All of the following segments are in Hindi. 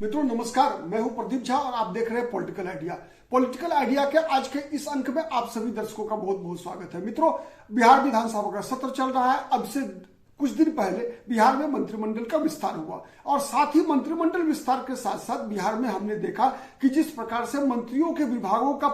मित्रों नमस्कार, मैं हूं प्रदीप झा और आप देख रहे हैं पॉलिटिकल आइडिया। पॉलिटिकल आइडिया के आज के इस अंक में आप सभी दर्शकों का बहुत बहुत स्वागत है। मित्रों, बिहार विधानसभा का सत्र चल रहा है। अब से कुछ दिन पहले बिहार में मंत्रिमंडल का विस्तार हुआ और साथ ही मंत्रिमंडल विस्तार के साथ साथ बिहार में हमने देखा कि जिस प्रकार से मंत्रियों के विभागों का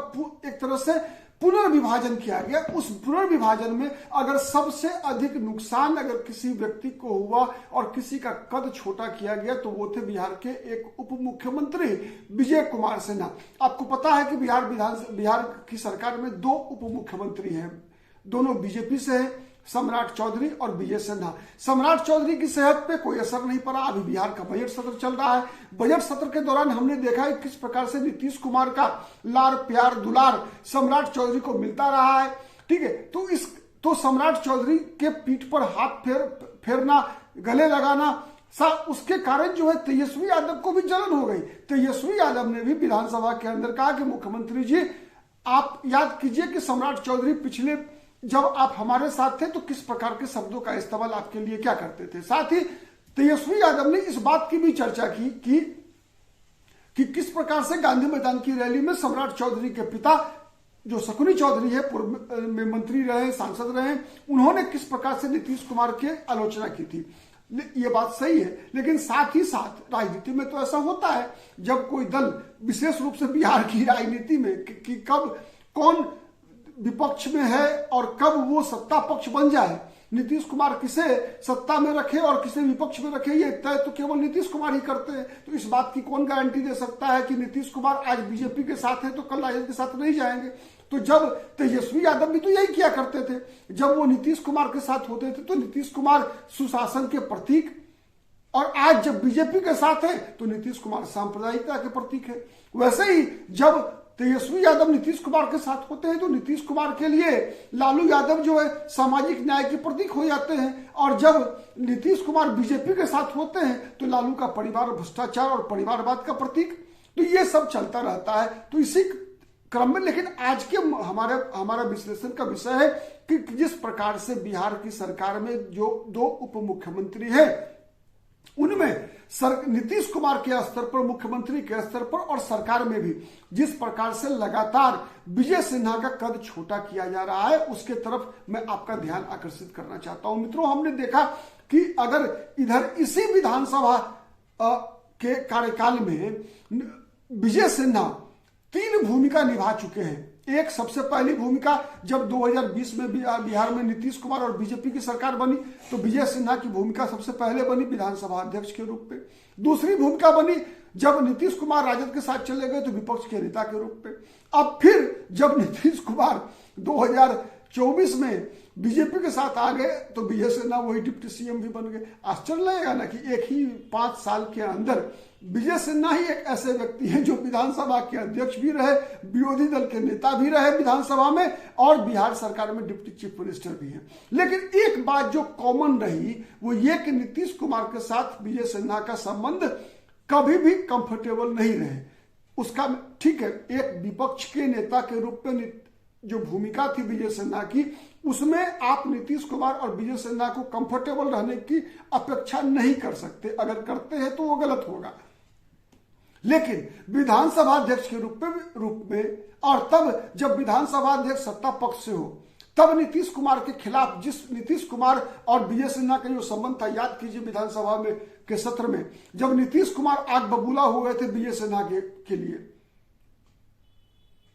एक तरह से पुनर्विभाजन किया गया, उस पुनर्विभाजन में अगर सबसे अधिक नुकसान अगर किसी व्यक्ति को हुआ और किसी का कद छोटा किया गया तो वो थे बिहार के एक उप मुख्यमंत्री विजय कुमार सिन्हा। आपको पता है कि बिहार की सरकार में दो उप मुख्यमंत्री हैं, दोनों बीजेपी से हैं, सम्राट चौधरी और विजय सिन्हा। सम्राट चौधरी की सेहत पे कोई असर नहीं पड़ा। अभी बिहार का बजट सत्र चल रहा है। बजट सत्र के दौरान हमने देखा है किस प्रकार से नीतीश कुमार का लाड़ प्यार दुलार सम्राट चौधरी को मिलता रहा है। ठीक है, तो सम्राट चौधरी के पीठ पर हाथ फेरना, गले लगाना, उसके कारण जो है तेजस्वी यादव को भी जलन हो गई। तेजस्वी यादव ने भी विधानसभा के अंदर कहा कि मुख्यमंत्री जी आप याद कीजिए कि सम्राट चौधरी पिछले जब आप हमारे साथ थे तो किस प्रकार के शब्दों का इस्तेमाल आपके लिए क्या करते थे। साथ ही तेजस्वी यादव ने इस बात की भी चर्चा की कि किस प्रकार से गांधी मैदान की रैली में सम्राट चौधरी के पिता जो शकुनी चौधरी है, पूर्व में मंत्री रहे, सांसद रहे, उन्होंने किस प्रकार से नीतीश कुमार की आलोचना की थी। ये बात सही है, लेकिन साथ ही साथ राजनीति में तो ऐसा होता है जब कोई दल, विशेष रूप से बिहार की राजनीति में कि कब कौन विपक्ष में है और कब वो सत्ता पक्ष बन जाए, नीतीश कुमार किसे सत्ता में रखे और किसे विपक्ष में रखे, ये तय तो केवल नीतीश कुमार ही करते हैं। तो इस बात की कौन गारंटी दे सकता है कि नीतीश कुमार आज बीजेपी के साथ है तो कल राजद के साथ नहीं जाएंगे। तो जब तेजस्वी यादव भी तो यही किया करते थे, जब वो नीतीश कुमार के साथ होते थे तो नीतीश कुमार सुशासन के प्रतीक, और आज जब बीजेपी के साथ है तो नीतीश कुमार सांप्रदायिकता के प्रतीक है। वैसे ही जब तेजस्वी यादव नीतीश कुमार के साथ होते हैं तो नीतीश कुमार के लिए लालू यादव जो है सामाजिक न्याय के प्रतीक हो जाते हैं, और जब नीतीश कुमार बीजेपी के साथ होते हैं तो लालू का परिवार भ्रष्टाचार और परिवारवाद का प्रतीक। तो ये सब चलता रहता है। तो इसी क्रम में लेकिन आज के हमारा विश्लेषण का विषय है कि जिस प्रकार से बिहार की सरकार में जो दो उप मुख्यमंत्री है उनमें नीतीश कुमार के स्तर पर, मुख्यमंत्री के स्तर पर और सरकार में भी जिस प्रकार से लगातार विजय सिन्हा का कद छोटा किया जा रहा है, उसके तरफ मैं आपका ध्यान आकर्षित करना चाहता हूं। मित्रों, हमने देखा कि अगर इधर इसी विधानसभा के कार्यकाल में विजय सिन्हा 3 भूमिका निभा चुके हैं। एक सबसे पहली भूमिका जब 2020 में बिहार में नीतीश कुमार और बीजेपी की सरकार बनी तो विजय सिन्हा की भूमिका सबसे पहले बनी विधानसभा अध्यक्ष के रूप में। दूसरी भूमिका बनी जब नीतीश कुमार राजद के साथ चले गए तो विपक्ष के नेता के रूप में। अब फिर जब नीतीश कुमार 2024 में बीजेपी के साथ आ गए तो विजय सिन्हा वही डिप्टी सीएम भी बन गए। आश्चर्य लगेगा ना कि एक ही 5 साल के अंदर विजय सिन्हा ही एक ऐसे व्यक्ति हैं जो विधानसभा के अध्यक्ष भी रहे, विरोधी दल के नेता भी रहे विधानसभा में, और बिहार सरकार में डिप्टी चीफ मिनिस्टर भी हैं। लेकिन एक बात जो कॉमन रही वो ये कि नीतीश कुमार के साथ विजय सिन्हा का संबंध कभी भी कंफर्टेबल नहीं रहे। उसका ठीक है, एक विपक्ष के नेता के रूप में जो भूमिका थी विजय सिन्हा की, उसमें आप नीतीश कुमार और विजय सिन्हा को कंफर्टेबल रहने की अपेक्षा नहीं कर सकते। अगर करते हैं तो वो गलत होगा। लेकिन विधानसभा अध्यक्ष के रूप में और तब जब विधानसभा अध्यक्ष सत्ता पक्ष से हो तब नीतीश कुमार के खिलाफ, जिस नीतीश कुमार और विजय सिन्हा का जो संबंध था, याद कीजिए विधानसभा में के सत्र में जब नीतीश कुमार आग बबूला हो गए थे विजय सिन्हा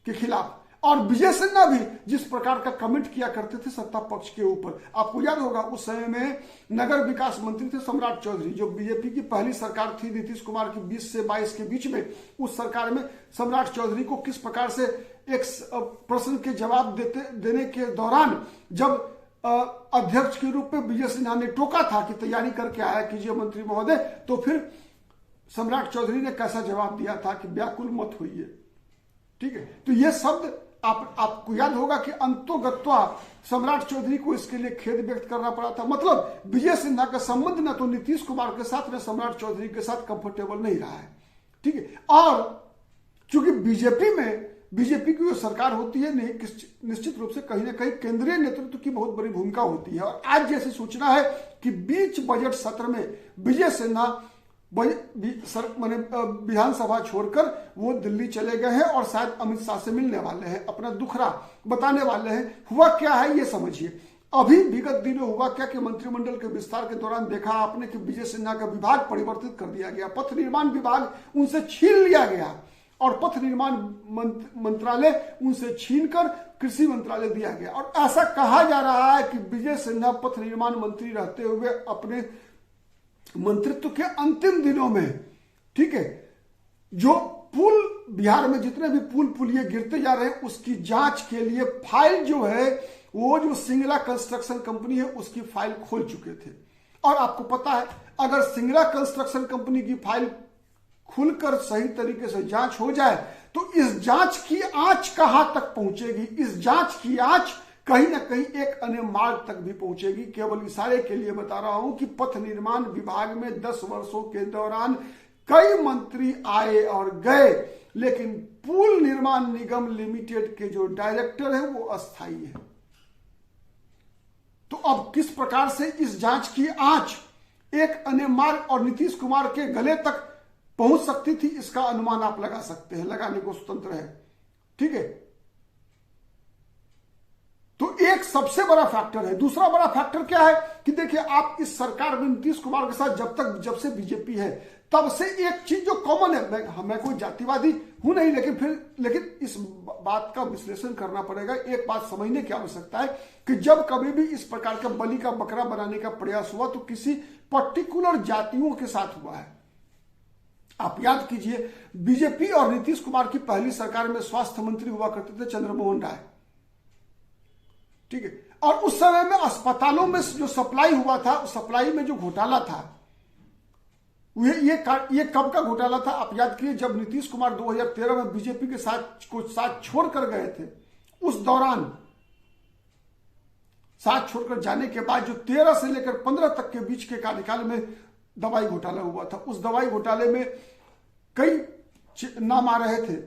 के खिलाफ, और विजय सिन्हा भी जिस प्रकार का कमेंट किया करते थे सत्ता पक्ष के ऊपर। आपको याद होगा उस समय में नगर विकास मंत्री थे सम्राट चौधरी, जो बीजेपी की पहली सरकार थी नीतीश कुमार की 20 से 22 के बीच में। उस सरकार में सम्राट चौधरी को किस प्रकार से एक प्रश्न के जवाब देने के दौरान जब अध्यक्ष के रूप में विजय सिन्हा ने टोका था कि तैयारी करके आया कीजिए मंत्री महोदय, तो फिर सम्राट चौधरी ने कैसा जवाब दिया था कि व्याकुल मत होइए। ठीक है, तो ये शब्द आपको याद होगा कि अंतोगत्वा सम्राट चौधरी को इसके लिए खेद व्यक्त करना पड़ा था। मतलब विजय सिन्हा का संबंध न तो नीतीश कुमार के साथ न सम्राट चौधरी के साथ कंफर्टेबल नहीं रहा है। ठीक है, और चूंकि बीजेपी की जो सरकार होती है निश्चित रूप से कहीं ना कहीं केंद्रीय नेतृत्व की बहुत बड़ी भूमिका होती है। और आज जैसी सूचना है कि बीच बजट सत्र में विजय सिन्हा मैंने विधानसभा छोड़कर वो दिल्ली चले गए हैं और शायद अमित शाह से मिलने वाले हैं, अपना दुखड़ा बताने वाले हैं। हुआ क्या है ये समझिए। अभी विगत दिनों हुआ क्या कि मंत्रिमंडल के विस्तार के दौरान देखा आपने कि विजय सिन्हा का विभाग परिवर्तित कर दिया गया, पथ निर्माण विभाग उनसे छीन लिया गया और पथ निर्माण मंत्रालय उनसे छीनकर कृषि मंत्रालय दिया गया। और ऐसा कहा जा रहा है कि विजय सिन्हा पथ निर्माण मंत्री रहते हुए अपने मंत्रित्व के अंतिम दिनों में, ठीक है, जो पुल बिहार में जितने भी पुलिये गिरते जा रहे हैं उसकी जांच के लिए फाइल जो है वो जो सिंगला कंस्ट्रक्शन कंपनी है उसकी फाइल खोल चुके थे। और आपको पता है अगर सिंगला कंस्ट्रक्शन कंपनी की फाइल खुलकर सही तरीके से जांच हो जाए तो इस जांच की आंच कहां तक पहुंचेगी, इस जांच की आंच कहीं ना कहीं एक अन्य मार्ग तक भी पहुंचेगी। केवल इशारे के लिए बता रहा हूं कि पथ निर्माण विभाग में 10 वर्षों के दौरान कई मंत्री आए और गए, लेकिन पुल निर्माण निगम लिमिटेड के जो डायरेक्टर है वो अस्थायी है। तो अब किस प्रकार से इस जांच की आंच एक अन्य मार्ग और नीतीश कुमार के गले तक पहुंच सकती थी, इसका अनुमान आप लगा सकते हैं, लगाने को स्वतंत्र है, ठीक है। तो एक सबसे बड़ा फैक्टर है। दूसरा बड़ा फैक्टर क्या है कि देखिए आप इस सरकार में नीतीश कुमार के साथ जब से बीजेपी है तब से एक चीज जो कॉमन है, मैं कोई जातिवादी हूं नहीं, लेकिन इस बात का विश्लेषण करना पड़ेगा। एक बात समझने की आवश्यकता है कि जब कभी भी इस प्रकार का बलि का बकरा बनाने का प्रयास हुआ तो किसी पर्टिकुलर जातियों के साथ हुआ है। आप याद कीजिए बीजेपी और नीतीश कुमार की पहली सरकार में स्वास्थ्य मंत्री हुआ करते थे चंद्रमोहन राय, ठीक है। और उस समय में अस्पतालों में जो सप्लाई हुआ था, सप्लाई में जो घोटाला था ये कब का घोटाला था आप याद कीजिए, जब नीतीश कुमार 2013 में बीजेपी के साथ छोड़कर गए थे। उस दौरान साथ छोड़कर जाने के बाद जो 13 से लेकर 15 तक के बीच के कार्यकाल में दवाई घोटाला हुआ था। उस दवाई घोटाले में कई नाम आ रहे थे,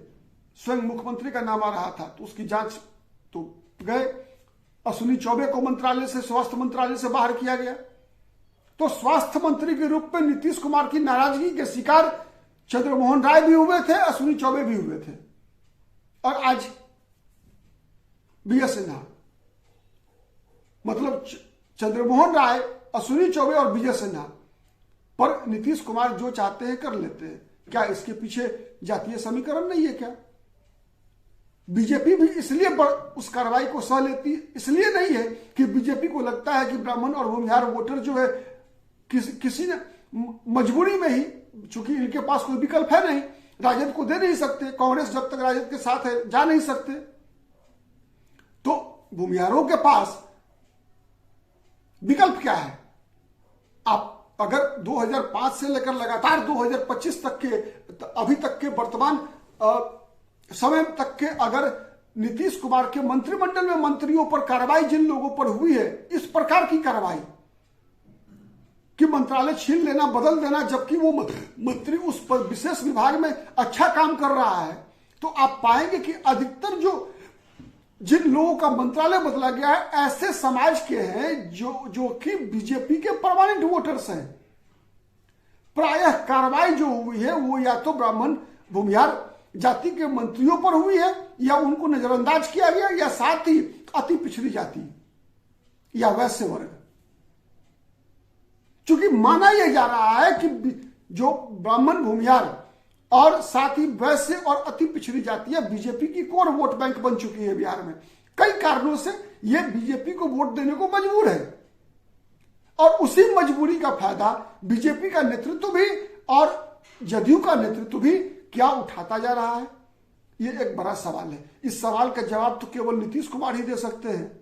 स्वयं मुख्यमंत्री का नाम आ रहा था, तो उसकी जांच तो गए। अश्विनी चौबे को मंत्रालय से, स्वास्थ्य मंत्रालय से बाहर किया गया। तो स्वास्थ्य मंत्री के रूप में नीतीश कुमार की नाराजगी के शिकार चंद्रमोहन राय भी हुए थे, अश्विनी चौबे भी हुए थे, और आज विजय सिन्हा। मतलब चंद्रमोहन राय, अश्विनी चौबे और विजय सिन्हा पर नीतीश कुमार जो चाहते हैं कर लेते हैं। क्या इसके पीछे जातीय समीकरण नहीं है क्या? बीजेपी भी इसलिए उस कार्रवाई को सह लेती इसलिए नहीं है कि बीजेपी को लगता है कि ब्राह्मण और भूमिहार वोटर जो है किसी ने मजबूरी में ही, चूंकि इनके पास कोई विकल्प है नहीं, राजद को दे नहीं सकते, कांग्रेस जब तक राजद के साथ है जा नहीं सकते, तो भूमिहारों के पास विकल्प क्या है? आप अगर 2005 से लेकर लगातार 2025 तक के, अभी तक के वर्तमान समय तक के, अगर नीतीश कुमार के मंत्रिमंडल में मंत्रियों पर कार्रवाई जिन लोगों पर हुई है, इस प्रकार की कार्रवाई कि मंत्रालय छीन लेना, बदल देना, जबकि वो मंत्री उस पर विशेष विभाग में अच्छा काम कर रहा है, तो आप पाएंगे कि अधिकतर जिन लोगों का मंत्रालय बदला गया है ऐसे समाज के हैं जो कि बीजेपी के परमानेंट वोटर्स हैं। प्रायः कार्रवाई जो हुई है वो या तो ब्राह्मण भूमिहार जाति के मंत्रियों पर हुई है, या उनको नजरअंदाज किया गया, या साथ ही अति पिछड़ी जाति या वैश्य वर्ग। चूंकि माना यह जा रहा है कि जो ब्राह्मण भूमिहार और साथ ही वैश्य और अति पिछड़ी जातियां बीजेपी की कोर वोट बैंक बन चुकी है बिहार में। कई कारणों से यह बीजेपी को वोट देने को मजबूर है, और उसी मजबूरी का फायदा बीजेपी का नेतृत्व भी और जदयू का नेतृत्व भी क्या उठाता जा रहा है? यह एक बड़ा सवाल है। इस सवाल का जवाब तो केवल नीतीश कुमार ही दे सकते हैं,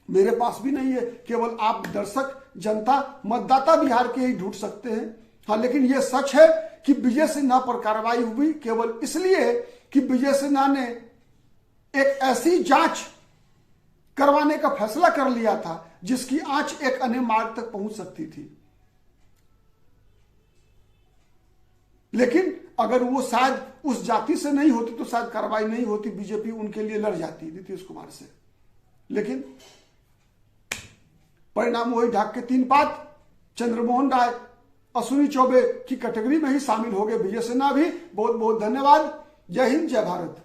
मेरे पास भी नहीं है। केवल आप दर्शक, जनता, मतदाता बिहार के ही ढूंढ सकते हैं। हाँ, लेकिन यह सच है कि विजय सिन्हा पर कार्रवाई हुई केवल इसलिए कि विजय सिन्हा ने एक ऐसी जांच करवाने का फैसला कर लिया था जिसकी आंच एक अन्य मार्ग तक पहुंच सकती थी। लेकिन अगर वो शायद उस जाति से नहीं होती तो शायद कार्रवाई नहीं होती, बीजेपी उनके लिए लड़ जाती नीतीश कुमार से। लेकिन परिणाम वही ढाक के तीन पात। चंद्रमोहन राय अश्विनी चौबे की कैटेगरी में ही शामिल हो गए। विजय सिन्हा भी बहुत बहुत धन्यवाद। जय हिंद, जय भारत।